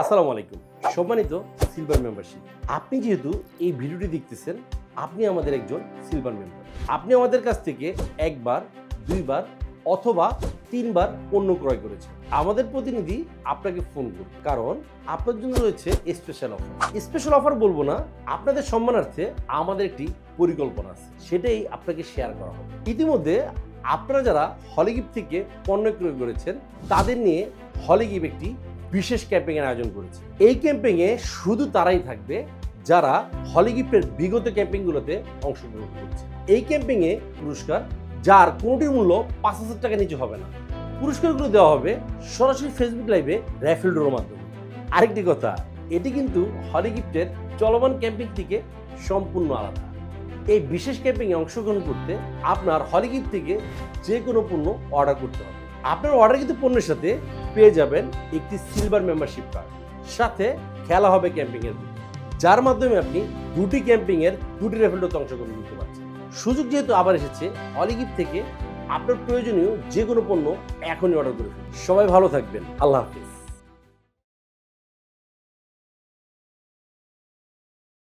আসসালামু আলাইকুম। সম্মানিত সিলভার মেম্বারশিপ, আপনি যেহেতু এই ভিডিওটি দেখতেছেন, আপনি আমাদের একজন সিলভার মেম্বার। আপনি আমাদের কাছ থেকে একবার, দুইবার অথবা তিনবার পণ্য ক্রয় করেছেন। আমাদের প্রতিনিধি আপনাকে ফোন করবে, কারণ আপনার জন্য রয়েছে স্পেশাল অফার। স্পেশাল অফার বলবো না, আপনাদের সম্মানার্থে আমাদের একটি পরিকল্পনা আছে, সেটাই আপনাকে শেয়ার করা হবে। ইতিমধ্যে আপনারা যারা হলিগিফট থেকে পণ্য ক্রয় করেছেন, তাদের নিয়ে হলিগিফট একটি বিশেষ ক্যাম্পেইনের আয়োজন করেছে। এই ক্যাম্পেইনে শুধু তারাই থাকবে যারা হলিগিফটের বিগত ক্যাম্পেইনগুলোতে অংশগ্রহণ করছে। এই ক্যাম্পেইনে পুরস্কার, যার কোনোটির মূল্য ৫,০০০ টাকা নিচে হবে না। পুরস্কারগুলো দেওয়া হবে সরাসরি ফেসবুক লাইভে র্যাফেল ড্রর মাধ্যমে। আরেকটি কথা, এটি কিন্তু হলিগিফটের চলমান ক্যাম্পেইন থেকে সম্পূর্ণ আলাদা। এই বিশেষ ক্যাম্পেইনে অংশগ্রহণ করতে আপনার হলিগিফট থেকে যে কোনো পণ্য অর্ডার করতে হবে। আপনার অর্ডারকৃত পণ্যের সাথে পেয়ে যাবেন একটি সিলভার মেম্বারশিপ কার্ড, সাথে খেলা হবে ক্যাম্পেইনের বুক, যার মাধ্যমে আপনি দুটি ক্যাম্পেইনের দুটি র্যাফেলড্রতে অংশগ্রহণ করতে পারছেন। সুযোগ যেহেতু আবার এসেছে, হলিগিফট থেকে আপনার প্রয়োজনীয় যে কোনো পণ্য এখনই অর্ডার করে ফেলুন। সবাই ভালো থাকবেন। আল্লাহ হাফিজ।